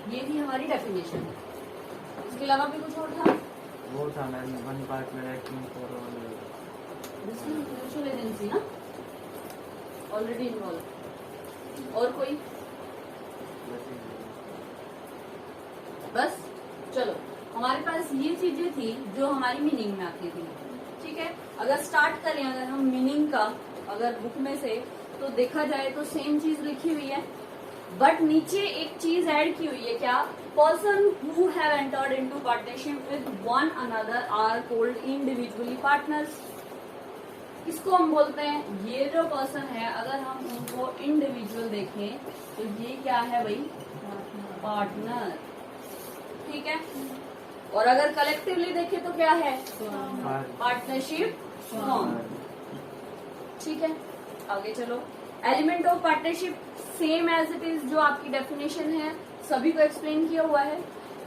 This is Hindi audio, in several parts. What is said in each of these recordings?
ये थी हमारी डेफिनेशन। इसके अलावा भी कुछ और था? वो था ma'am, one partner acting for mutual agency ना, ऑलरेडी इन्वॉल्व। और कोई? बस चलो, हमारे पास ये चीजें थी जो हमारी मीनिंग में आती थी। ठीक है, अगर स्टार्ट करें अगर हम मीनिंग का, अगर बुक में से तो देखा जाए तो सेम चीज लिखी हुई है, बट नीचे एक चीज ऐड की हुई है। क्या? Person who have entered into partnership with one another are called individually partners. इसको हम बोलते हैं, ये जो पर्सन है अगर हम उनको इंडिविजुअल देखें तो ये क्या है भाई? पार्टनर। ठीक है, और अगर कलेक्टिवली देखें तो क्या है? Partnership form. ठीक है, आगे चलो। Element of partnership same as it is, जो आपकी डेफिनेशन है सभी को एक्सप्लेन किया हुआ है।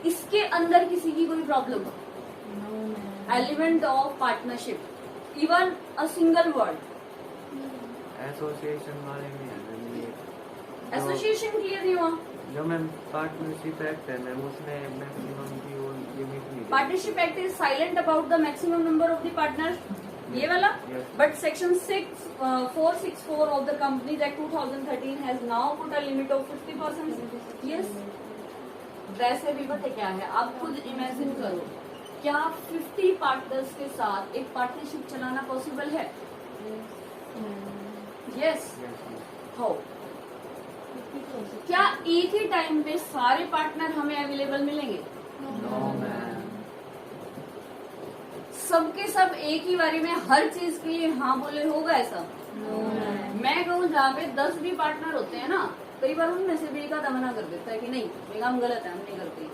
इसके अंदर किसी की कोई प्रॉब्लम हो? Element of partnership, even a single word. Association वाले में है मैम ये। एसोसिएशन क्लियर नहीं हुआ? जो मैम पार्टनरशिप एक्ट है मैम, उसमें मैक्सिमम की वो लिमिट नहीं। Partnership act is silent about the maximum number of the partner, ये वाला। But section 464 of the companies act 2013 has now put a limit of 50%। Yes, वैसे भी पता क्या है, आप खुद इमेजिन करो, क्या 50 पार्टनर्स के साथ एक पार्टनरशिप चलाना पॉसिबल है? Yes, how? क्या एक ही टाइम पे सारे पार्टनर हमें अवेलेबल मिलेंगे? No ma'am. सबके सब एक ही बारी में हर चीज के लिए हाँ बोले, होगा ऐसा? मैं कहूँ जहाँ पे 10 भी पार्टनर होते हैं ना, कई बार उनमें से भी एक आधा मना कर देता है कि नहीं ये काम गलत है, हम नहीं करते,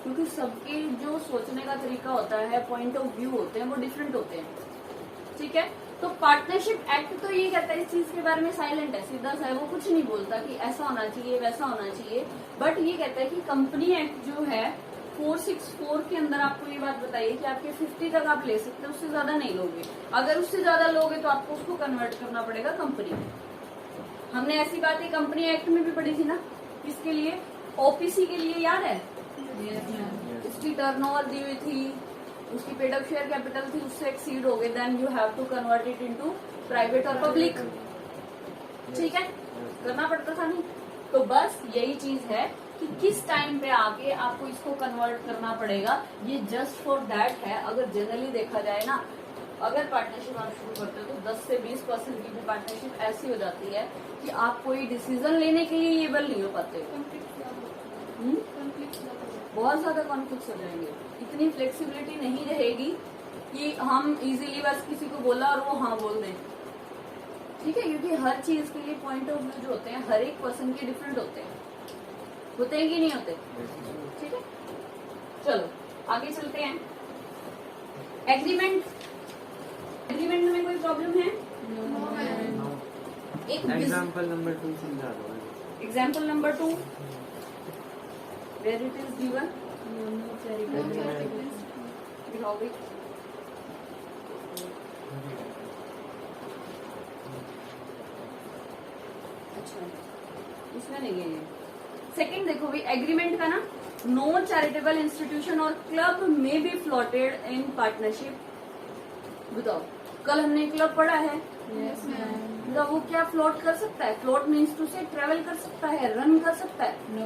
क्योंकि सबके जो सोचने का तरीका होता है, पॉइंट ऑफ व्यू होते हैं, वो डिफरेंट होते हैं। ठीक है, तो पार्टनरशिप एक्ट तो ये कहता है, इस चीज के बारे में साइलेंट है, सीधा सा है, वो कुछ नहीं बोलता कि ऐसा होना चाहिए वैसा होना चाहिए। बट ये कहता है कि कंपनी एक्ट जो है 464 के अंदर आपको ये बात बताइए कि आपके 50 तक आप ले सकते हैं, उससे ज्यादा नहीं लोगे। अगर उससे ज्यादा लोगे तो आपको उसको कन्वर्ट करना पड़ेगा कंपनी में। हमने ऐसी बात है कंपनी एक्ट में भी पढ़ी थी ना, इसके लिए ओपीसी के लिए, याद है? उसकी टर्नओवर दी हुई थी, उसकी पेड अप शेयर कैपिटल थी, उससे एक्सीड हो गए, then you have to convert it into private और पब्लिक। ठीक है, करना पड़ता था नहीं? तो बस यही चीज है कि किस टाइम पे आके आपको इसको कन्वर्ट करना पड़ेगा, ये जस्ट फॉर दैट है। अगर जनरली देखा जाए ना, अगर पार्टनरशिप आप शुरू करते हो तो 10 से 20% की भी पार्टनरशिप ऐसी हो जाती है कि आप कोई डिसीजन लेने के लिए एबल नहीं हो पाते। बहुत ज्यादा कॉन्फ्लिक्ट हो जाएंगे, इतनी फ्लेक्सिबिलिटी नहीं रहेगी कि हम इजीली बस किसी को बोला और वो हाँ बोल दें। ठीक है, क्योंकि हर चीज के लिए पॉइंट ऑफ व्यू जो होते हैं हर एक पर्सन के डिफरेंट होते हैं कि नहीं होते? ठीक है, चलो आगे चलते हैं। एग्रीमेंट में कोई प्रॉब्लम है? एक एग्जाम्पल नंबर 2 समझा दो। Example number 2 where it is given, दिखाओगे? अच्छा, इसमें नहीं है ये। सेकंड देखो भी एग्रीमेंट का ना, नो चैरिटेबल इंस्टीट्यूशन और क्लब में बी फ्लोटेड इन पार्टनरशिप। बताओ, कल हमने क्लब पढ़ा है, तो वो क्या फ्लोट कर सकता है? Float means to say travel कर सकता है, रन कर सकता है? नो।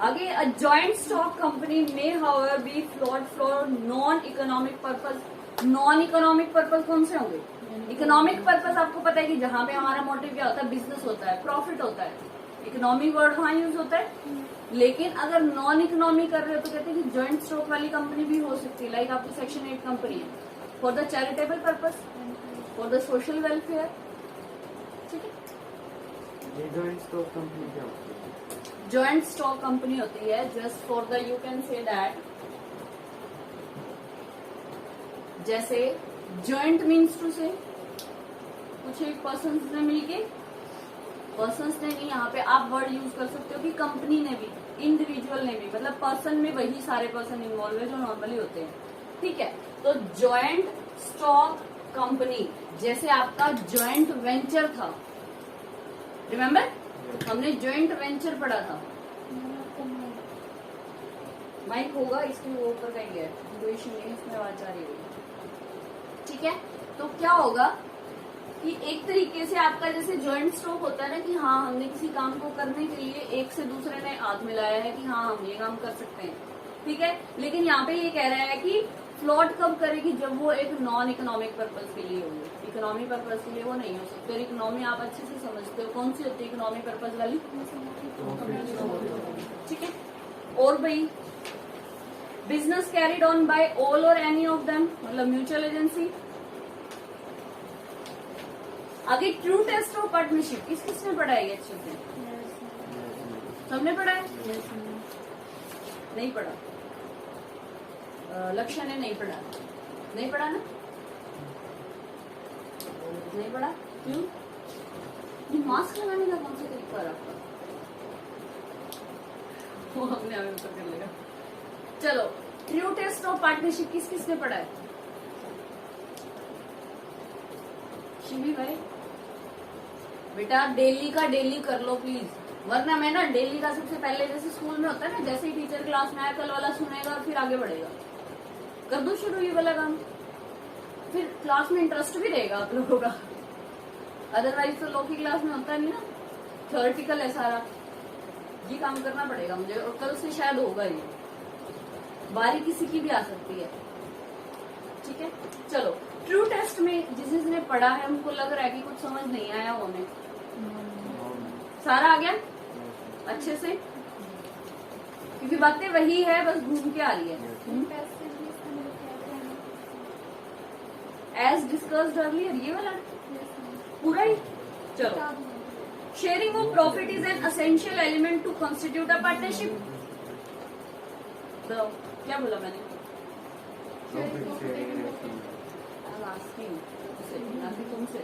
आगे, अ जॉइंट स्टॉक कंपनी में however be float for non economic purpose. Non economic purpose कौन से होंगे? इकोनॉमिक पर्पज आपको पता है कि जहाँ पे हमारा मोटिव क्या होता है? बिजनेस होता है, प्रॉफिट होता है, इकोनॉमिक वर्ड वहां यूज होता है। लेकिन अगर नॉन इकोनॉमी कर रहे हो तो कहते हैं कि जॉइंट स्टॉक वाली कंपनी भी हो सकती है, लाइक आपकी सेक्शन 8 कंपनी है, for the charitable purpose, for the social welfare. ठीक है, ये जॉइंट स्टॉक कंपनी क्या होती है? जॉइंट स्टॉक कंपनी होती है just for the, you can say that, जैसे जॉइंट मीन्स टू से कुछ एक पर्सन ने मिलके, पर्सन्स ने नहीं, यहाँ पे आप वर्ड यूज कर सकते हो कि कंपनी ने भी, इंडिविजुअल ने भी, मतलब पर्सन में वही सारे पर्सन इन्वॉल्व है जो नॉर्मली होते हैं। ठीक है, तो जॉइंट स्टॉक कंपनी जैसे आपका जॉइंट वेंचर था, रिमेम्बर हमने जॉइंट वेंचर पढ़ा था। माइक होगा इसके ऊपर का ही है, कोई इशू नहीं, इसमें आवाज आ रही होगी। ठीक है, तो क्या होगा कि एक तरीके से आपका जैसे जॉइंट स्टॉक होता है ना कि हाँ हमने किसी काम को करने के लिए एक से दूसरे ने हाथ मिलाया है कि हाँ हम ये काम कर सकते हैं, ठीक है। लेकिन यहाँ पे ये कह रहा है कि फ्लॉट कब करेगी, जब वो एक नॉन इकोनॉमिक पर्पज के लिए होगी। इकोनॉमी पर्पज के लिए वो नहीं हो सकती। और इकोनॉमी आप अच्छे से समझते हो, कौन सी होती है इकोनॉमी पर्पज वाली, ठीक है। और भाई business carried on by all और एनी ऑफ देम, मतलब म्यूचुअल एजेंसी। आगे ट्रू टेस्ट ऑफ पार्टनरशिप, किसने पढ़ा है ये अच्छे से, सबने पढ़ा है? नहीं पढ़ा, लक्ष्य ने नहीं पढ़ा, नहीं पढ़ा ना, नहीं पढ़ा, क्यों? ये मास्क लगाने का कौन सा तरीका है आपका, वो अपने आप उत्तर कर लेगा। चलो, ट्रू टेस्ट ऑफ पार्टनरशिप किसने पढ़ा है? शिवी भाई, बेटा डेली का डेली कर लो प्लीज, वरना मैं ना डेली का सबसे पहले जैसे स्कूल में होता है ना, जैसे ही टीचर क्लास में आया कल वाला सुनेगा और फिर आगे बढ़ेगा, कर दो शुरू ये वाला काम, फिर क्लास में इंटरेस्ट भी रहेगा आप लोगों का। अदरवाइज तो लॉ की क्लास में होता नहीं ना, थ्योरेटिकल है सारा, ये काम करना पड़ेगा मुझे, और कल से शायद होगा ये, बारी किसी की भी आ सकती है, ठीक है। चलो, ट्रू टेस्ट में जिसने पढ़ा है उनको लग रहा है कि कुछ समझ नहीं आया, उन्हें सारा आ गया अच्छे से, क्योंकि बातें वही है, बस घूम के आ रही है। एज डिस्कस्ड अर्लियर, ये वाला पूरा ही। चलो, sharing of profit is an essential element to constitute a partnership. तो क्या बोला मैंने? तुमसे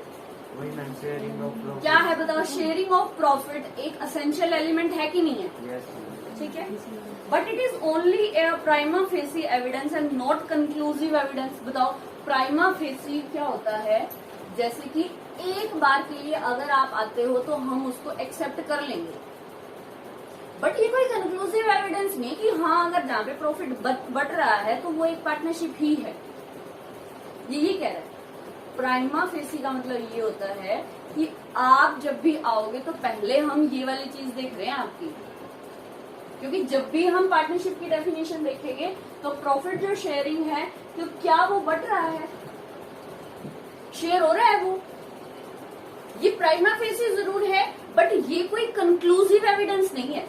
क्या है बताओ? शेयरिंग ऑफ प्रॉफिट एक एसेंशियल एलिमेंट है कि नहीं है? ठीक है, but it is only a prima facie evidence and not conclusive evidence. बताओ प्राइमा फेसी क्या होता है? जैसे कि एक बार के लिए अगर आप आते हो तो हम उसको एक्सेप्ट कर लेंगे, बट ये कोई कंक्लूसिव एविडेंस नहीं कि हाँ अगर जहाँ पे प्रॉफिट बढ़ रहा है तो वो एक पार्टनरशिप ही है। यही कह रहा है प्राइमा फेसी का मतलब ये होता है कि आप जब भी आओगे तो पहले हम ये वाली चीज देख रहे हैं आपकी, क्योंकि जब भी हम पार्टनरशिप की डेफिनेशन देखेंगे तो प्रॉफिट जो शेयरिंग है तो क्या वो बढ़ रहा है, शेयर हो रहा है वो, ये प्राइमा फेसी जरूर है बट ये कोई कंक्लूसिव एविडेंस नहीं है।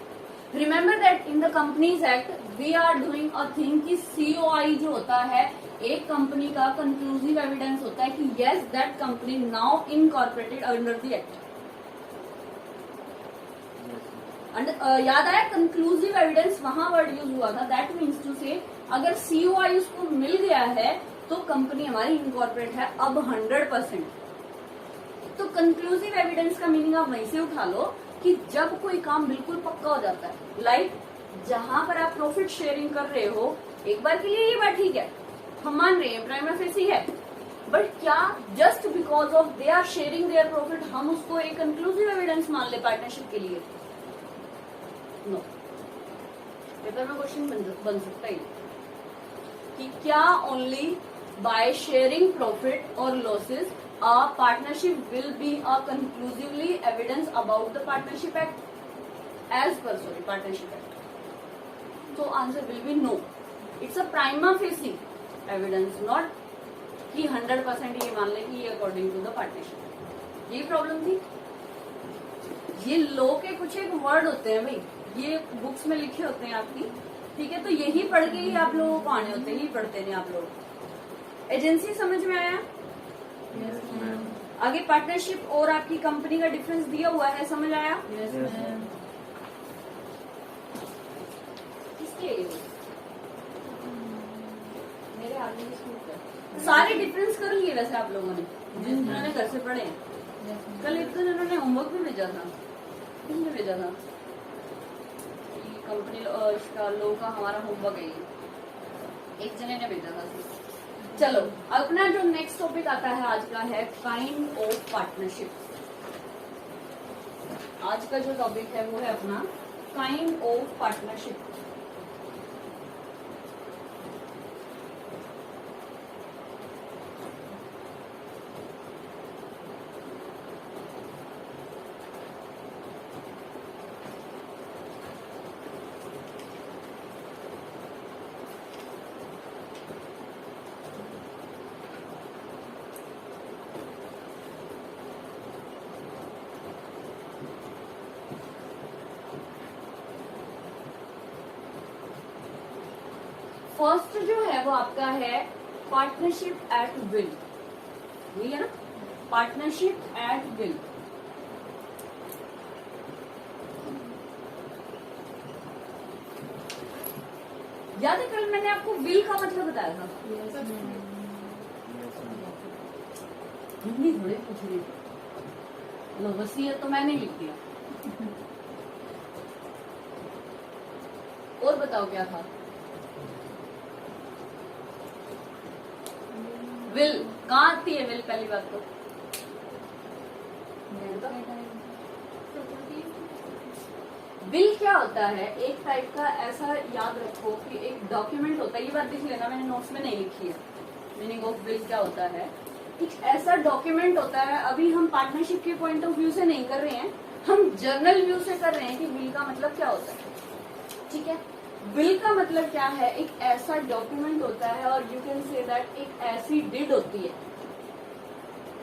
Remember that in the companies act we are doing a thing कि सीओआई जो होता है एक कंपनी का कंक्लूसिव एविडेंस होता है कि yes that company now incorporated under the act. याद आया कंक्लूसिव एविडेंस वहां वर्ड यूज हुआ था, दैट मीन्स टू से अगर सीओआई उसको मिल गया है तो कंपनी हमारी इनकॉर्पोरेट है अब 100%। तो कंक्लूसिव एविडेंस का मीनिंग आप वहीं से उठा लो कि जब कोई काम बिल्कुल पक्का हो जाता है, लाइक जहां पर आप प्रॉफिट शेयरिंग कर रहे हो, एक बार के लिए ये बात ठीक है, हम मान रहे हैं प्राइमा फेसी है, बट क्या just because of they are sharing their profit हम उसको एक कंक्लूसिव एविडेंस मान ले पार्टनरशिप के लिए? नो। पेपर में क्वेश्चन बन सकता है कि क्या ओनली बाय शेयरिंग प्रॉफिट और losses a partnership will be a conclusively evidence about the partnership act as per partnership act? So answer will be no. It's a prima facie evidence, not कि 100% ये मान ले कि ये according to the partnership। ये प्रॉब्लम थी। ये लॉ के कुछ एक वर्ड होते हैं भाई, ये बुक्स में लिखे होते हैं आपकी, ठीक है, तो यही पढ़ के ही आप लोगों को आने होते हैं, यही पढ़ते नहीं आप लोग। एजेंसी समझ में आया? Yes, ma'am. आगे पार्टनरशिप और आपकी कंपनी का डिफरेंस दिया हुआ है, समझ आया? Yes, ma'am. किसके मेरे आगे की स्कूल है। सारे डिफरेंस कर लिए वैसे आप लोगों ने जिन्होंने घर से पढ़े हैं। कल एक दिन इन्होंने होमवर्क भी भेजा था, किसने भेजा था? कंपनी इसका लोगों का हमारा होमवर्क है, एक जने ने भेजा था। चलो, अपना जो नेक्स्ट टॉपिक आता है आज का है काइंड ऑफ पार्टनरशिप। आज का जो टॉपिक है वो है अपना काइंड ऑफ पार्टनरशिप। फर्स्ट जो है वो आपका है पार्टनरशिप एट विल, यही है ना, पार्टनरशिप एट विल। याद है कल मैंने आपको विल का मतलब बताया था? हिंदी थोड़ी पूछ रही थी, लो वसीयत तो मैंने लिख दिया। और बताओ क्या था? विल कहाँ आती है विल? पहली बात तो विल क्या होता है? एक टाइप का ऐसा याद रखो कि एक डॉक्यूमेंट होता है, ये बात देख लेना मैंने नोट्स में नहीं लिखी है। मीनिंग ऑफ विल क्या होता है? एक ऐसा डॉक्यूमेंट होता है, अभी हम पार्टनरशिप के पॉइंट ऑफ व्यू से नहीं कर रहे हैं, हम जर्नल व्यू से कर रहे हैं कि विल का मतलब क्या होता है। ठीक है, विल का मतलब क्या है? एक ऐसा डॉक्यूमेंट होता है और यू कैन से दैट एक ऐसी डिड होती है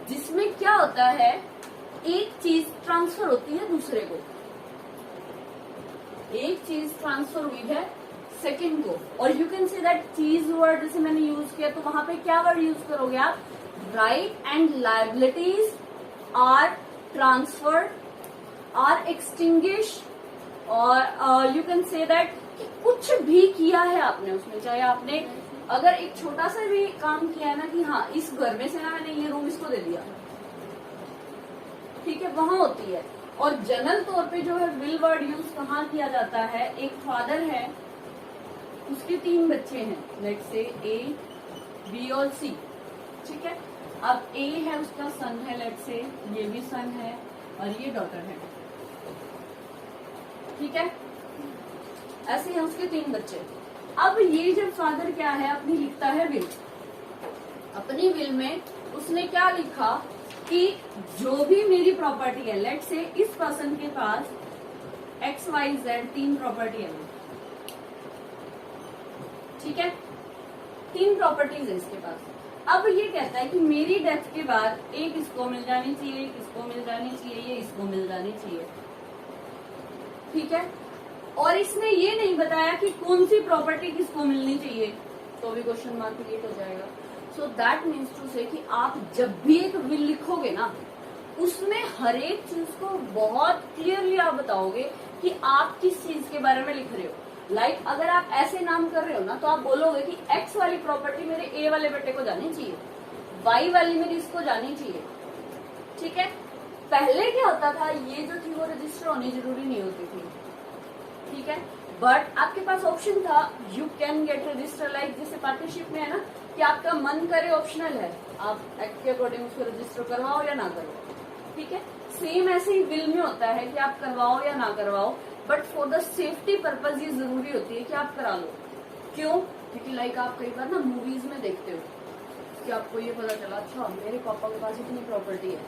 जिसमें क्या होता है, एक चीज ट्रांसफर होती है दूसरे को। एक चीज ट्रांसफर हुई है सेकंड को, और यू कैन से दैट चीज वर्ड जैसे मैंने यूज किया तो वहां पे क्या वर्ड यूज करोगे आप? Right and liabilities are transferred, are extinguish, और यू कैन से दैट कुछ भी किया है आपने उसमें, चाहे आपने अगर एक छोटा सा भी काम किया है ना कि हाँ इस घर में से ना मैंने ये रूम इसको दे दिया, ठीक है, वहां होती है। और जनरल तौर पे जो है विल वर्ड यूज कहाँ किया जाता है? एक फादर है, उसके 3 बच्चे हैं, लेट्स से ए, बी और सी। ठीक है, अब ए है उसका सन है, लेट्स से ये भी सन है और ये डॉटर है। ठीक है, ऐसे हैं उसके 3 बच्चे। अब ये जब फादर क्या है अपनी लिखता है विल, अपनी विल में उसने क्या लिखा कि जो भी मेरी प्रॉपर्टी है, लेट्स से इस पर्सन के पास XYZ 3 प्रॉपर्टी है, ठीक है, 3 प्रॉपर्टीज है इसके पास। अब ये कहता है कि मेरी डेथ के बाद एक इसको मिल जानी चाहिए, एक इसको मिल जानी चाहिए, ये इसको मिल जानी चाहिए। ठीक है, और इसने ये नहीं बताया कि कौन सी प्रॉपर्टी किसको मिलनी चाहिए, तो भी क्वेश्चन मार्क क्रिएट हो जाएगा। सो दैट मीन्स टू से कि आप जब भी एक विल लिखोगे ना, उसमें हर एक चीज को बहुत क्लियरली आप बताओगे कि आप किस चीज के बारे में लिख रहे हो। लाइक अगर आप ऐसे नाम कर रहे हो ना, तो आप बोलोगे कि X वाली प्रॉपर्टी मेरे A वाले बेटे को जानी चाहिए, Y वाली मेरी इसको जानी चाहिए। ठीक है, पहले क्या होता था, ये जो थी वो रजिस्टर होनी जरूरी नहीं होती थी। ठीक है, बट आपके पास ऑप्शन था, you can get register, like जैसे पार्टनरशिप में है ना कि आपका मन करे ऑप्शनल है, आप एक्ट के अकॉर्डिंग उसको रजिस्टर करवाओ या ना करवाओ। ठीक है, सेम ऐसे ही विल में होता है कि आप करवाओ या ना करवाओ, but for the safety purpose ये जरूरी होती है कि आप करा लो। क्यों? क्योंकि लाइक आप कई बार ना मूवीज में देखते हो कि आपको ये पता चला, अच्छा मेरे पापा के पास इतनी प्रॉपर्टी है,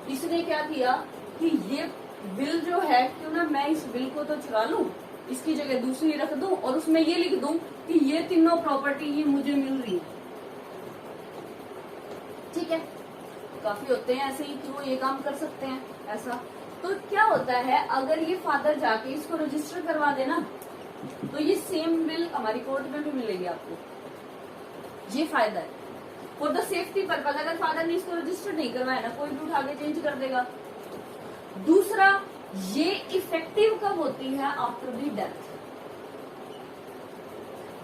इसने क्या किया कि ये बिल जो है क्यों ना मैं इस बिल को तो चुरा लूं, इसकी जगह दूसरी रख दूं और उसमें ये लिख दूं कि ये तीनों प्रॉपर्टी ही मुझे मिल रही है। ठीक है, काफी होते हैं ऐसे ही कि वो ये काम कर सकते हैं ऐसा। तो क्या होता है, अगर ये फादर जाके इसको रजिस्टर करवा देना तो ये सेम बिल हमारी कोर्ट में भी मिलेगी आपको। ये फायदा है फॉर द सेफ्टी पर्पज। अगर फादर ने इसको रजिस्टर नहीं करवाया ना, कोई भी उठा के चेंज कर देगा। दूसरा, ये इफेक्टिव कब होती है? After the death.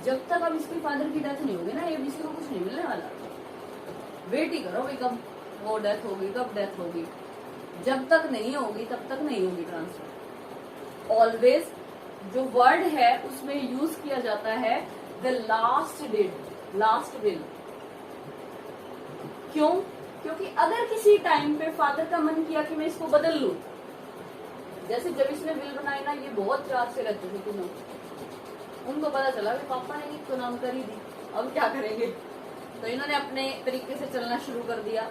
जब तक अब इसके फादर की डेथ नहीं होगी ना, ये किसी को कुछ नहीं मिलने वाला। वेट ही करो भाई, कब वो डेथ होगी, कब डेथ होगी। जब तक नहीं होगी तब तक नहीं होगी ट्रांसफर। ऑलवेज जो वर्ड है उसमें यूज किया जाता है the last date, last will. क्यों? क्योंकि अगर किसी टाइम पे फादर का मन किया कि मैं इसको बदल लूं, जैसे जब इसने विल बनाई ना, ये बहुत प्यार से रहते थे तीनों। उनको पता चला कि पापा ने एक तो नाम कर ही दी, अब क्या करेंगे, तो इन्होंने अपने तरीके से चलना शुरू कर दिया।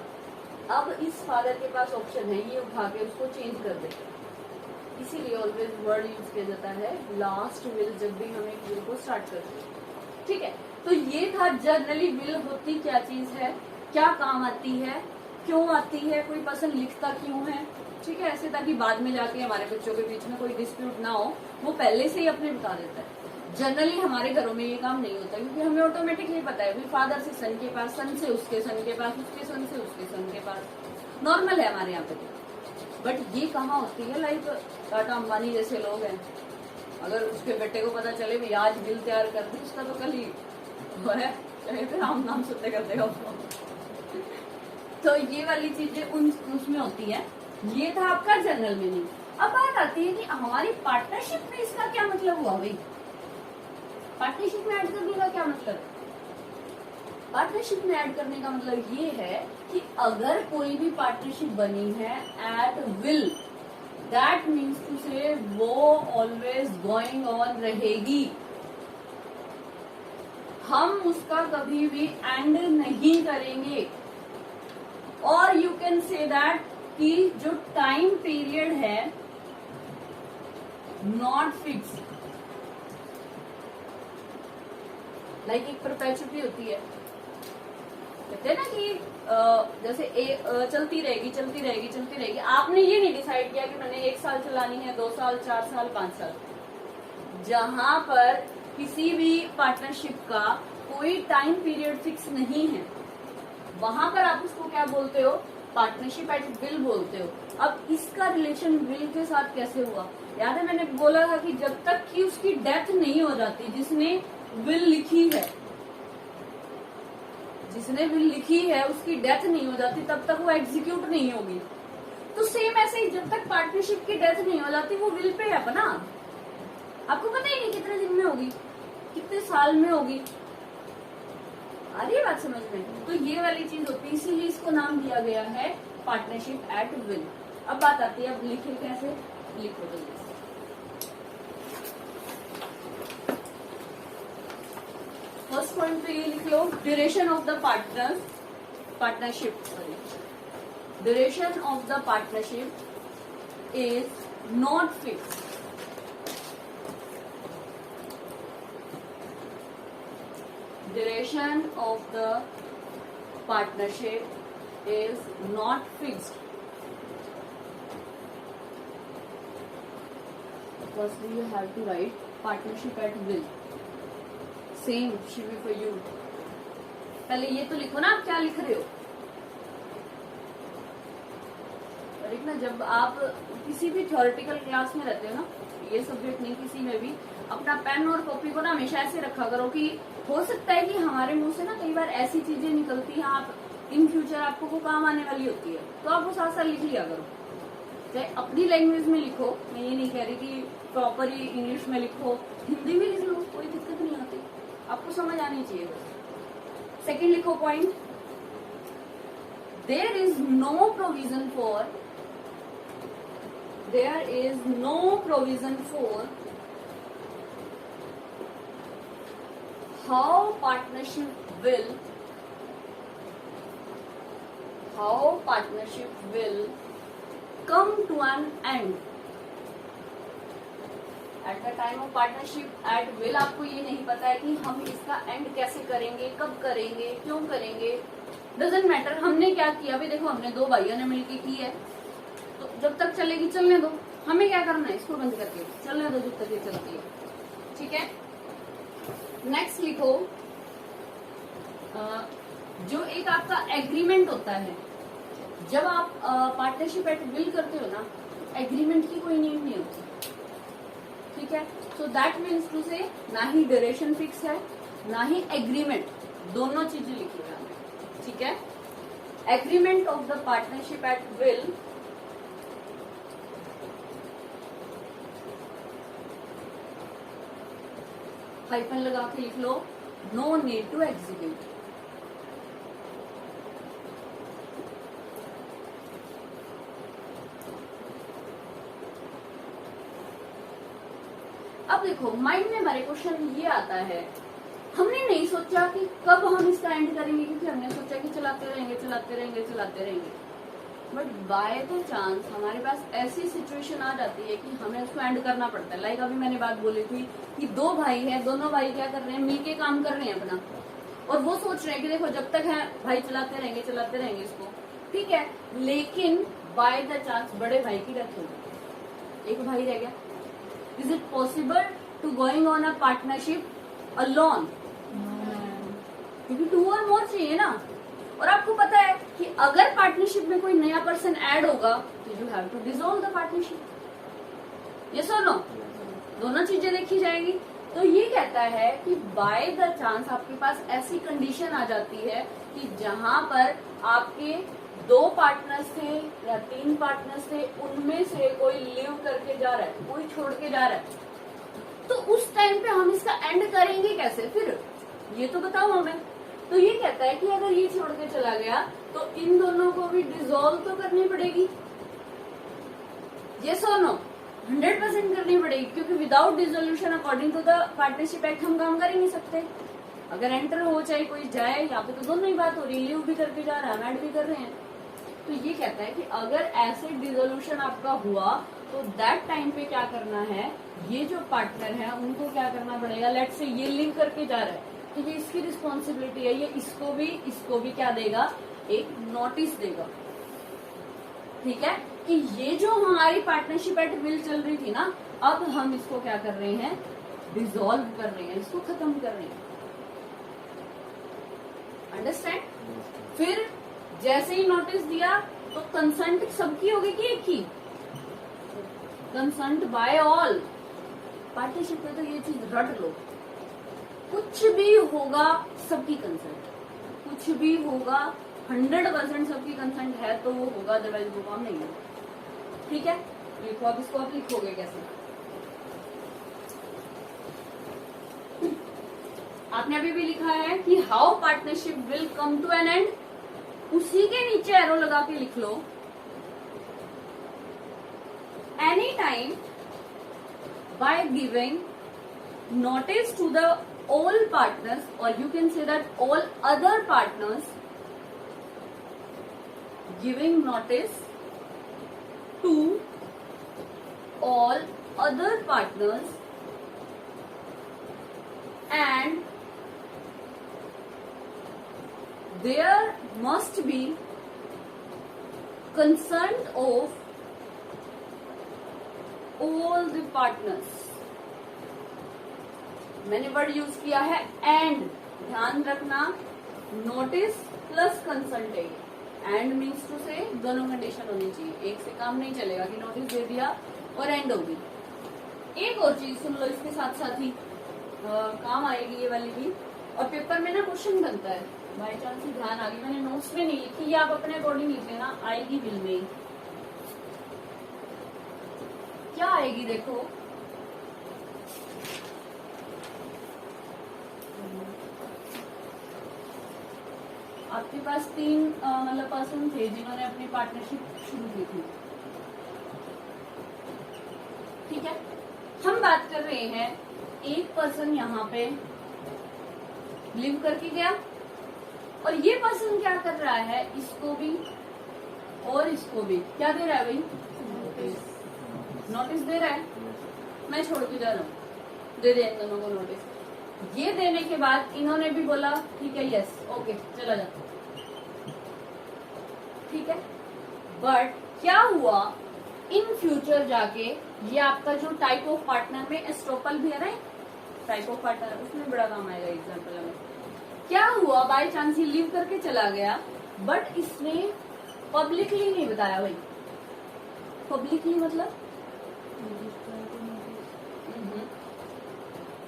अब इस फादर के पास ऑप्शन है, ये उठा के उसको चेंज कर दे। इसीलिए ऑलवेज वर्ड यूज किया जाता है लास्ट विल, जब भी हम एक विल को स्टार्ट करते हैं। ठीक है, तो ये था जनरली विल होती क्या चीज है, क्या काम आती है, क्यों आती है, कोई पर्सन लिखता क्यों है। ठीक है, ऐसे ताकि बाद में जाके हमारे बच्चों के बीच में कोई डिस्प्यूट ना हो, वो पहले से ही अपने बता देता है। जनरली हमारे घरों में ये काम नहीं होता, क्योंकि हमें ऑटोमेटिकली पता है फादर से सन के पास, सन से उसके सन के पास, उसके सन से उसके सन के पास, नॉर्मल है हमारे यहाँ पे। बट ये कहाँ होती है, लाइक टाटा अंबानी जैसे लोग हैं, अगर उसके बेटे को पता चले भाई आज बिल तैयार कर दी, उसका तो कल ही वो है, फिर राम नाम सुनते कर देगा उसको। तो ये वाली चीजें उसमें होती है। ये था आपका जनरल मीनिंग। अब बात आती है कि हमारी पार्टनरशिप में इसका क्या मतलब हुआ भाई, पार्टनरशिप में ऐड करने का क्या मतलब। पार्टनरशिप में ऐड करने का मतलब ये है कि अगर कोई भी पार्टनरशिप बनी है at will, that means to say वो ऑलवेज गोइंग ऑन रहेगी, हम उसका कभी भी एंड नहीं करेंगे। और यू कैन से दैट कि जो टाइम पीरियड है नॉट फिक्स, लाइक एक परपेचुटी होती है, कहते हैं ना कि जैसे चलती रहेगी चलती रहेगी चलती रहेगी। आपने ये नहीं डिसाइड किया कि मैंने 1 साल चलानी है, 2 साल, 4 साल, 5 साल। जहां पर किसी भी पार्टनरशिप का कोई टाइम पीरियड फिक्स नहीं है, वहां पर आप उसको क्या बोलते हो, पार्टनरशिप एट विल बोलते हो। अब इसका रिलेशन विल के साथ कैसे हुआ, याद है मैंने बोला था कि जब तक कि उसकी डेथ नहीं हो जाती, जिसने विल लिखी है, जिसने विल लिखी है उसकी डेथ नहीं हो जाती, तब तक वो एग्जीक्यूट नहीं होगी। तो सेम ऐसे ही जब तक पार्टनरशिप की डेथ नहीं हो जाती, वो विल पे है अपना, आपको पता ही नहीं कितने दिन में होगी, कितने साल में होगी। आ रही है बात समझ में। तो ये वाली चीज होती है, इसीलिए इसको नाम दिया गया है पार्टनरशिप एट विल। अब बात आती है, अब लिखे कैसे, लिखो तो फर्स्ट पॉइंट पे ये लिख लो, duration of the partnership duration of the partnership is not fix. Duration of the partnership is not fixed. Firstly, you have to write partnership at will. Same should be for you. पहले ये तो लिखो ना, आप क्या लिख रहे हो। और एक ना, जब आप किसी भी थ्योरेटिकल क्लास में रहते हो ना, ये सब्जेक्ट नहीं किसी में भी, अपना पेन और कॉपी को ना हमेशा ऐसे रखा करो कि हो सकता है कि हमारे मुंह से ना कई बार ऐसी चीजें निकलती हैं, आप इन फ्यूचर आपको वो काम आने वाली होती है, तो आप वो साथ साथ लिख लिया करो। चाहे अपनी लैंग्वेज में लिखो, मैं ये नहीं कह रही कि प्रॉपर ही इंग्लिश में लिखो, हिंदी में लिख लो, कोई दिक्कत नहीं आती, आपको समझ आनी चाहिए बस। सेकेंड लिखो point, there is no provision for how partnership will come to an end at the time of partnership at will। आपको ये नहीं पता है कि हम इसका एंड कैसे करेंगे, कब करेंगे, क्यों करेंगे, डजेंट मैटर। हमने क्या किया, अभी देखो हमने 2 भाइयों ने मिलकर की है, तो जब तक चलेगी चलने दो, हमें क्या करना है, इसको बंद करके चलने दो जब तक ये चलती है। ठीक है, नेक्स्ट लिखो, जो एक आपका एग्रीमेंट होता है, जब आप पार्टनरशिप एट विल करते हो ना, एग्रीमेंट की कोई नीड नहीं होती। ठीक है, सो दैट मीन्स टू से ना ही ड्यूरेशन फिक्स है, ना ही एग्रीमेंट, दोनों चीजें लिखिएगा। ठीक है, agreement of the partnership at will hyphen लगा के लिख लो, नो नीड टू एग्जीक्यूट। अब देखो माइंड में हमारे क्वेश्चन ये आता है, हमने नहीं सोचा कि कब हम इसका एंड करेंगे, क्योंकि हमने सोचा कि चलाते रहेंगे चलाते रहेंगे चलाते रहेंगे, बट बाय द चांस हमारे पास ऐसी सिचुएशन आ जाती है कि हमें उसको एंड करना पड़ता है। लाइक अभी मैंने बात बोली थी कि दो भाई हैं, दोनों भाई क्या कर रहे हैं, मिलके काम कर रहे हैं अपना, और वो सोच रहे हैं कि देखो जब तक है भाई चलाते रहेंगे इसको, ठीक है। लेकिन बाय द चांस बड़े भाई की डेथ हो गई, एक भाई रह गया। Is it possible to going on a partnership alone? क्योंकि 2 और मोर चाहिए ना। और आपको पता है कि अगर पार्टनरशिप में कोई नया पर्सन ऐड होगा तो you have to dissolve the partnership. Yes और नो? दोनों चीजें देखी जाएगी। तो ये कहता है कि बाय द चांस आपके पास ऐसी कंडीशन आ जाती है कि जहां पर आपके 2 पार्टनर्स थे या 3 पार्टनर्स थे, उनमें से कोई लीव करके जा रहा है, कोई छोड़ के जा रहा है, तो उस टाइम पे हम इसका एंड करेंगे कैसे फिर, ये तो बताओ हमें। तो ये कहता है कि अगर ये छोड़ के चला गया तो इन दोनों को भी डिसॉल्व तो करनी पड़ेगी। यस और नो? 100% करनी पड़ेगी, क्योंकि without dissolution according to the partnership act हम काम कर ही नहीं सकते। अगर एंटर हो चाहे कोई जाए, यहाँ पे तो दोनों ही बात हो रही है, लीव भी करके जा रहा है, ऐड भी कर रहे हैं। तो ये कहता है कि अगर ऐसे डिसोल्यूशन आपका हुआ तो दैट टाइम पे क्या करना है, ये जो पार्टनर है उनको क्या करना पड़ेगा। लेट्स से ये लीव करके जा रहा है तो ये इसकी रिस्पॉन्सिबिलिटी है, ये इसको भी क्या देगा, एक नोटिस देगा, ठीक है, कि ये जो हमारी पार्टनरशिप एट विल चल रही थी ना, अब हम इसको क्या कर रहे हैं, डिसॉल्व कर रहे हैं, इसको खत्म कर रहे हैं। अंडरस्टैंड? फिर जैसे ही नोटिस दिया तो कंसेंट सबकी होगी कि एक ही? Consent by all. पार्टनरशिप में तो ये चीज रट लो, कुछ भी होगा सबकी कंसेंट, कुछ भी होगा 100% सबकी कंसेंट है तो वो होगा, अदरवाइज वो काम नहीं होगा। ठीक है, लिखो। अब इसको आप लिखोगे कैसे? आपने अभी भी लिखा है कि how partnership will come to an end, उसी के नीचे एरो लगा के लिख लो, any time by giving notice to the all partners, or you can say that all other partners, giving notice to all other partners, and there must be consent of all the partners. मैंने वर्ड यूज किया है एंड, ध्यान रखना, नोटिस प्लस कंसेंट है। एंड मीन्स टू से दोनों कंडीशन होनी चाहिए, एक से काम नहीं चलेगा कि नोटिस दे दिया और एंड होगी। एक और चीज सुन लो इसके साथ साथ ही, काम आएगी ये वाली भी, और पेपर में ना क्वेश्चन बनता है, बाई चांस ही ध्यान आ गई, मैंने नोट्स में नहीं लिखी, ये आप अपने अकॉर्डिंग लिख लेना, आएगी बिल में। क्या आएगी देखो, आपके पास 3 मतलब पर्सन थे जिन्होंने अपनी पार्टनरशिप शुरू की थी, ठीक है। हम बात कर रहे हैं एक पर्सन यहाँ पे लिव करके गया, और ये पर्सन क्या कर रहा है, इसको भी और इसको भी क्या दे रहा है भाई, नोटिस दे रहा है, मैं छोड़ के जा रहा हूँ, दे दे इन दोनों को नोटिस। ये देने के बाद इन्होंने भी बोला ठीक है, यस ओके चला जा, ठीक है। बट क्या हुआ, इन फ्यूचर जाके ये आपका जो टाइप ऑफ पार्टनर में एस्ट्रोपल भी है ना, टाइप ऑफ पार्टनर, उसमें बड़ा काम आएगा एग्जाम्पल में। क्या हुआ, बाय चांस ये लीव करके चला गया, बट इसने पब्लिकली नहीं बताया भाई। पब्लिकली मतलब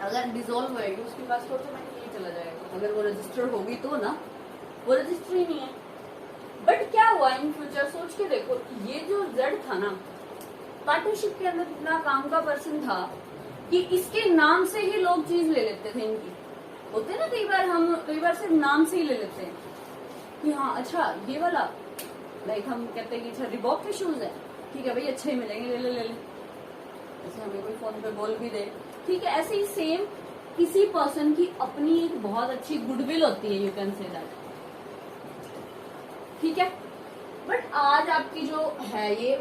अगर डिसॉल्व होएगी उसके पास तो ऑटोमेटिकली चला जाएगा, अगर वो रजिस्टर होगी तो ना, वो रजिस्टर ही नहीं है। बट क्या हुआ इन फ्यूचर, सोच के देखो, ये जो जेड था ना, पार्टनरशिप के अंदर इतना काम का पर्सन था कि इसके नाम से ही लोग चीज ले लेते थे इनकी। होते ना कई बार सिर्फ नाम से ही ले लेते हैं कि हाँ अच्छा ये वाला, लाइक हम कहते हैं कि अच्छा रिबॉक के शूज है, ठीक है भाई अच्छे ही मिलेंगे, ले ले ले ले। जैसे हमें कोई फोन पे बोल भी दे ठीक है, ऐसे ही सेम किसी पर्सन की अपनी एक बहुत अच्छी गुडविल होती है, यू कैन से दैट, ठीक है। बट आज आपकी जो है ये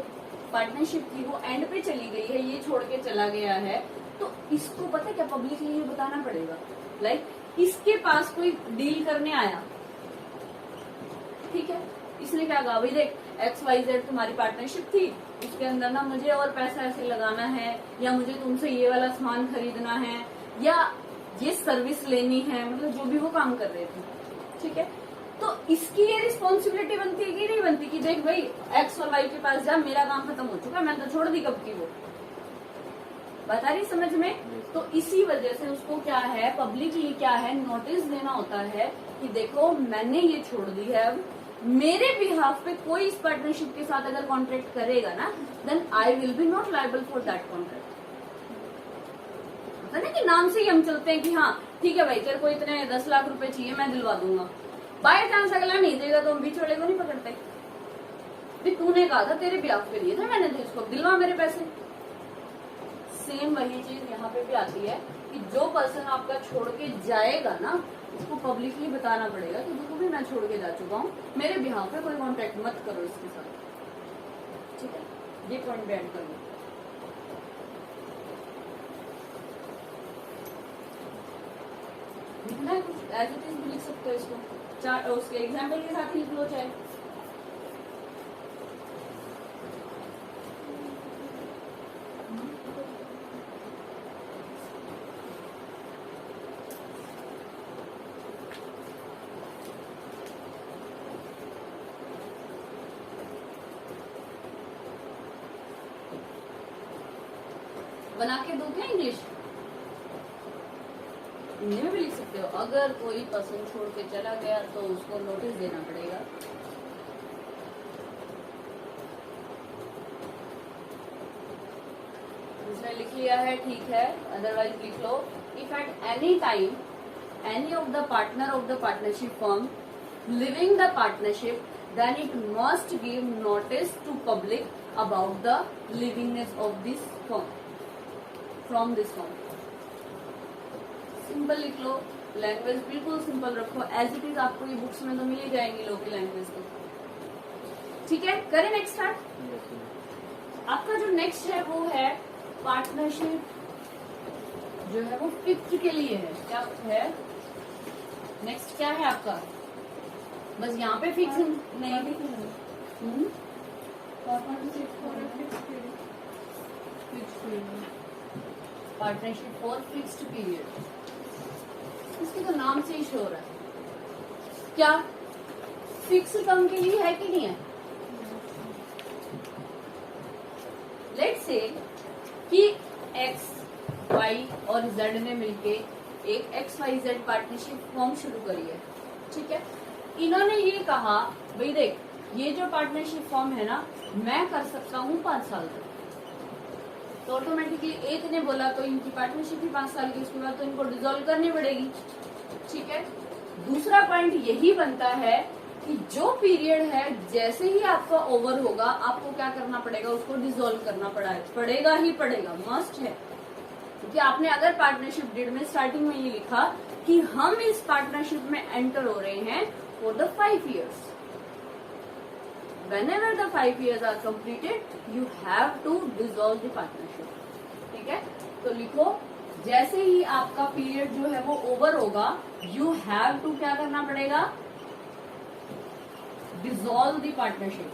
पार्टनरशिप की वो एंड पे चली गई है, ये छोड़ के चला गया है, तो इसको पता है क्या पब्लिकली ये बताना पड़ेगा। लाइक इसके पास कोई डील करने आया, ठीक है, इसने क्या कहा, भाई देख XYZ तुम्हारी पार्टनरशिप थी, उसके अंदर ना मुझे और पैसा ऐसे लगाना है, या मुझे तुमसे ये वाला सामान खरीदना है, या ये सर्विस लेनी है, मतलब जो भी वो काम कर रहे थे, ठीक है। तो इसकी ये रिस्पॉन्सिबिलिटी बनती है कि नहीं बनती कि देख भाई X और Y के पास जा, मेरा काम खत्म हो चुका, मैं तो छोड़ दी कब की, वो बता रही समझ में। तो इसी वजह से उसको क्या है, पब्लिकली क्या है, नोटिस देना होता है कि देखो मैंने ये छोड़ दी है, अब मेरे बिहाफ पे कोई इस पार्टनरशिप के साथ अगर कॉन्ट्रैक्ट करेगा ना, then I will be not liable for that contract. होता ना कि नाम से ही हम चलते हैं कि हाँ ठीक है भाई, तेरे को इतने 10 लाख रुपए चाहिए, मैं दिलवा दूंगा, बाय चांस अगला नहीं देगा तो हम बीच वाले को नहीं पकड़ते, भी तूने कहा था, तेरे बिहाफ पे लिए थे मैंने, तो इसको दिलवा मेरे पैसे। सेम वही चीज यहाँ पे भी आती है कि जो पर्सन आपका छोड़ के जाएगा ना, उसको पब्लिकली बताना पड़ेगा कि देखो भी मैं छोड़ के जा चुका हूँ, मेरे बिहाफ पे कोई कॉन्टेक्ट मत करो इसके साथ, ठीक है। ये पॉइंट भी ऐड कर लो। लिखना है कुछ एज इट इज भी लिख सकते हो इसको, चार उसके एग्जाम्पल के साथ ही लिख लो चाहे। बना के दो क्या इंग्लिश, हिंदी में भी लिख सकते हो। अगर कोई पर्सन छोड़ के चला गया तो उसको नोटिस देना पड़ेगा। उसने लिख लिया है, ठीक है, अदरवाइज लिख लो, if at any time any of the partner of the partnership firm leaving the partnership, then it must give notice to public about the livingness of this firm from this firm। Simple लिख लो, लैंग्वेज बिल्कुल सिंपल रखो, एज इट इज आपको ये बुक्स में तो मिल ही जाएंगी लोग की लैंग्वेज तो, ठीक है। करें नेक्स्ट स्टार्ट। आपका जो नेक्स्ट है वो है पार्टनरशिप, जो है वो फिफ्थ के लिए है। क्या है नेक्स्ट, क्या है आपका, बस यहाँ पे फिक्स नहीं, पार्टनरशिप फॉर फिक्स्ड पीरियड, इसके तो नाम से ही श्योर है, क्या फिक्स टर्म के लिए है कि नहीं है। लेट्स से कि X, Y और Z ने मिलके एक XYZ पार्टनरशिप फॉर्म शुरू करी है, ठीक है। इन्होंने ये कहा भाई देख ये जो पार्टनरशिप फॉर्म है ना, मैं कर सकता हूँ 5 साल तक, तो ऑटोमेटिकली एक ने बोला तो इनकी पार्टनरशिप ही 5 साल की, उसके बाद तो इनको डिसॉल्व करनी पड़ेगी, ठीक है। दूसरा पॉइंट यही बनता है कि जो पीरियड है जैसे ही आपका ओवर होगा, आपको क्या करना पड़ेगा, उसको डिसॉल्व करना पड़ेगा ही पड़ेगा, मस्ट है। क्योंकि आपने अगर पार्टनरशिप डीड में स्टार्टिंग में ये लिखा कि हम इस पार्टनरशिप में एंटर हो रहे हैं for the 5 years, whenever the 5 years are completed you have to dissolve the partnership, ठीक है। तो लिखो जैसे ही आपका पीरियड जो है वो ओवर होगा, यू हैव टू क्या करना पड़ेगा, डिसॉल्व द पार्टनरशिप।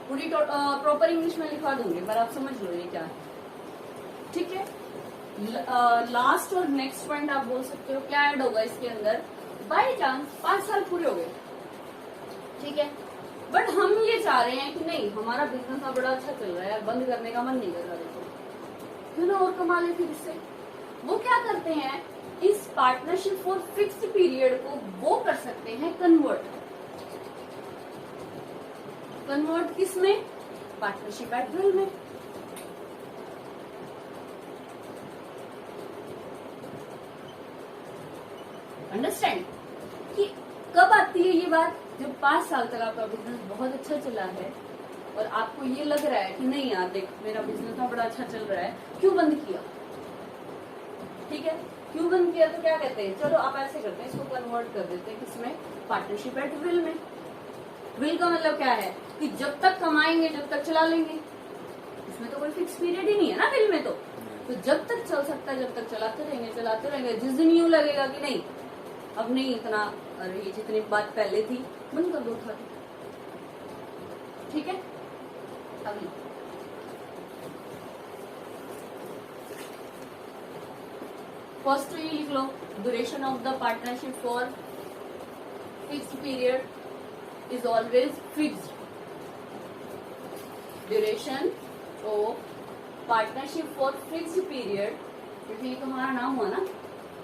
पूरी प्रॉपर इंग्लिश में लिखवा दूंगी पर आप समझ लो ये क्या है, ठीक है। लास्ट और नेक्स्ट पॉइंट आप बोल सकते हो क्या ऐड होगा इसके अंदर, बाय चांस 5 साल पूरे हो गए, ठीक है, बट हम ये चाह रहे हैं कि नहीं हमारा बिजनेस अब बड़ा अच्छा चल रहा है, बंद करने का मन नहीं कर रहा, देखो क्यों ना और कमा ले फिर इससे। वो क्या करते हैं, इस पार्टनरशिप फॉर फिक्स्ड पीरियड को वो कर सकते हैं कन्वर्ट किस में, पार्टनरशिप एट विल में। अंडरस्टैंड कि कब आती है ये बात, जब 5 साल तक आपका बिजनेस बहुत अच्छा चला है, और आपको ये लग रहा है कि नहीं यार देख मेरा बिजनेस तो बड़ा अच्छा चल रहा है, क्यों बंद किया? ठीक है, क्यों बंद किया? तो क्या कहते हैं, चलो आप ऐसे करते हैं, इसको कन्वर्ट कर देते हैं किसमें, पार्टनरशिप एट विल में। विल का मतलब क्या है कि जब तक कमाएंगे जब तक चला लेंगे, इसमें तो कोई फिक्स पीरियड ही नहीं है ना विल में। तो जब तक चल सकता है जब तक चलाते रहेंगे। जिस दिन यूं लगेगा कि नहीं अब नहीं इतना, अरे ये जितनी बात पहले थी बंद कर दो था। ठीक है, अगली फर्स्ट तो ये लिख लो, duration of the partnership for fixed period is always fixed. Duration of partnership for fixed period, क्योंकि ये तो हमारा नाम हुआ ना,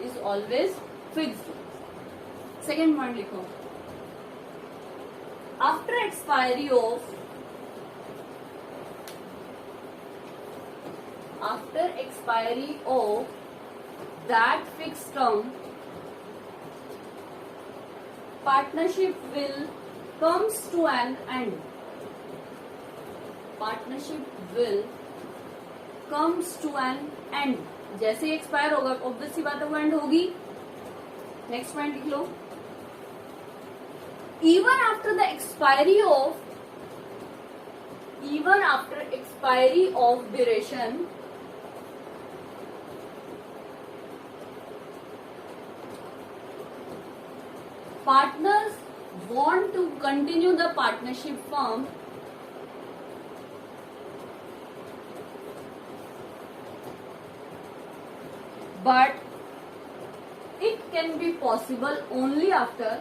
is always fixed. Second point लिखो, after expiry of that fixed term, partnership will comes to an end. Partnership will comes to an end. जैसे ही एक्सपायर होगा ऑब्वियस सी बात है वो एंड होगी। नेक्स्ट पॉइंट लिख लो, even after expiry of duration, partners want to continue the partnership firm but it can be possible only after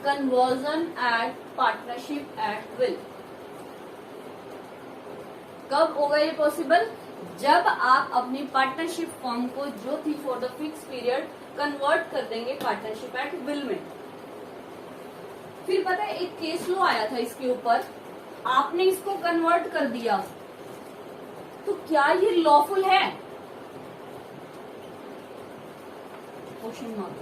conversion at partnership at will। कब होगा ये पॉसिबल? जब आप अपनी पार्टनरशिप फॉर्म को जो थी for the fix period convert कर देंगे पार्टनरशिप एट विल में। फिर पता है एक केस लॉ आया था इसके ऊपर, आपने इसको कन्वर्ट कर दिया तो क्या ये लॉफुल है? Question mark.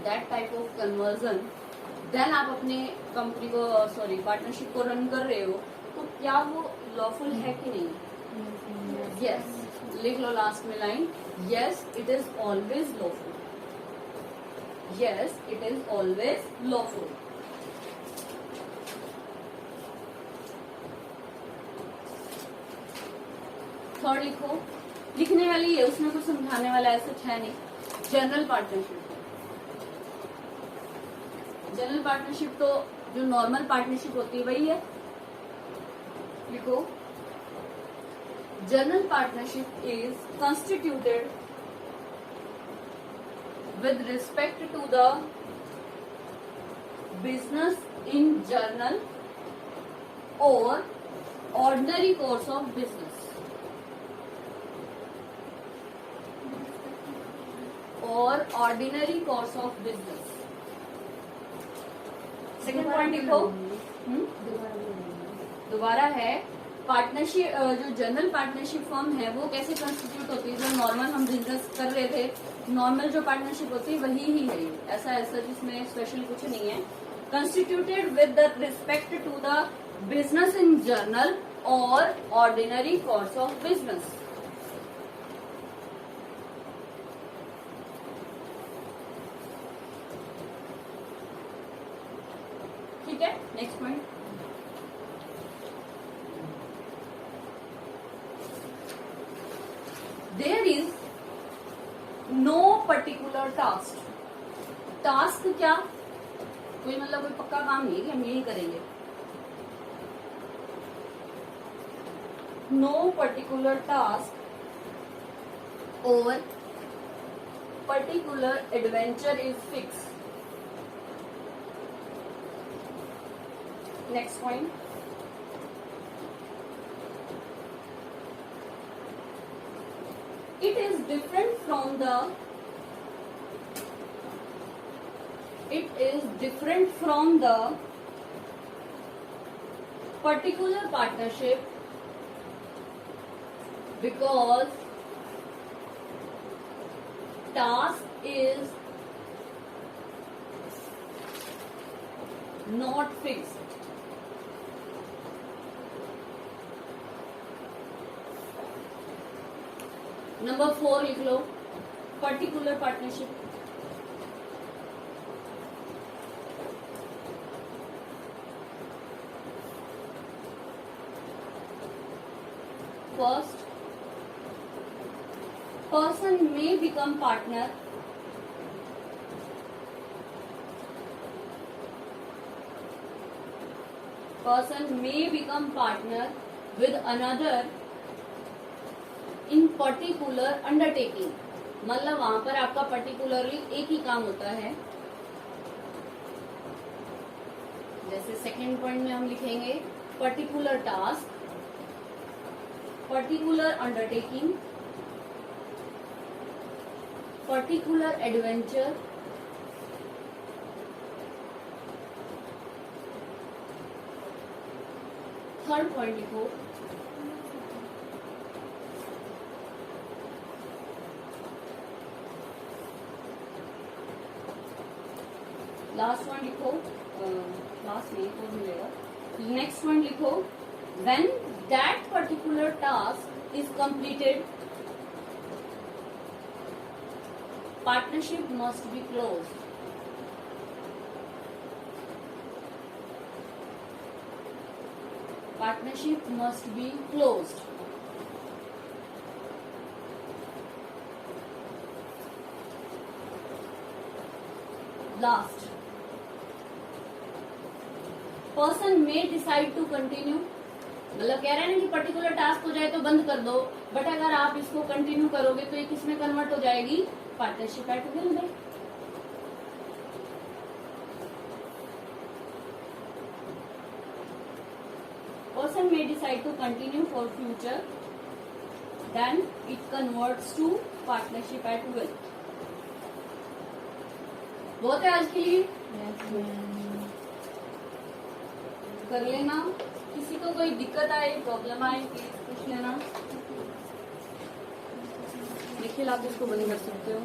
That type of conversion then आप अपने कंपनी को पार्टनरशिप को रन कर रहे हो तो क्या वो लॉफुल है कि नहीं? यस, लिख लो लास्ट में line, yes it is always lawful. Yes it is always lawful. Third लिखो, लिखने वाली है उसमें कुछ समझाने वाला ऐसा है नहीं। जनरल पार्टनरशिप, जनरल पार्टनरशिप तो जो नॉर्मल पार्टनरशिप होती है वही है। लिखो, general partnership is constituted with respect to the business in general और ऑर्डिनरी कोर्स ऑफ बिजनेस, और ordinary course of business. Second point लिखो, दोबारा है, पार्टनरशिप जो जनरल पार्टनरशिप फर्म है वो कैसे कंस्टिट्यूट होती है? जो नॉर्मल हम बिजनेस कर रहे थे, नॉर्मल जो पार्टनरशिप होती है वही ही है, ऐसा जिसमें स्पेशल कुछ नहीं है। Constituted with the respect to the business in general और ऑर्डिनरी कोर्स ऑफ बिजनेस। ठीक है, next point, there is no particular task. Task क्या? कोई मतलब कोई पक्का काम नहीं है कि हम यही करेंगे। नो पर्टिकुलर टास्क और particular adventure is fix. Next point, it is different from the particular partnership because task is not fixed. Number 4 लिख लो, particular partnership. First, person may become partner with another in particular undertaking। मतलब वहां पर आपका पर्टिकुलरली एक ही काम होता है। जैसे सेकंड पॉइंट में हम लिखेंगे particular task, particular undertaking, particular adventure, third point लिखो लास्ट वन लिखो, लास्ट नहीं तो मिलेगा। नेक्स्ट वन लिखो, when that particular task is completed partnership must be close. Partnership must be closed. Last, person may decide to continue. मतलब कह रहे हैं ना कि पर्टिकुलर टास्क हो जाए तो बंद कर दो, बट अगर आप इसको कंटिन्यू करोगे तो ये किसमें कन्वर्ट हो जाएगी, पार्टनरशिप एट विल में। Person may decide to continue for future, then it converts to partnership at will। बहुत है आज के लिए, कर लेना। किसी को कोई दिक्कत आए, प्रॉब्लम आए, प्लीज पूछ लेना। निखिल आप इसको बंद कर सकते हो।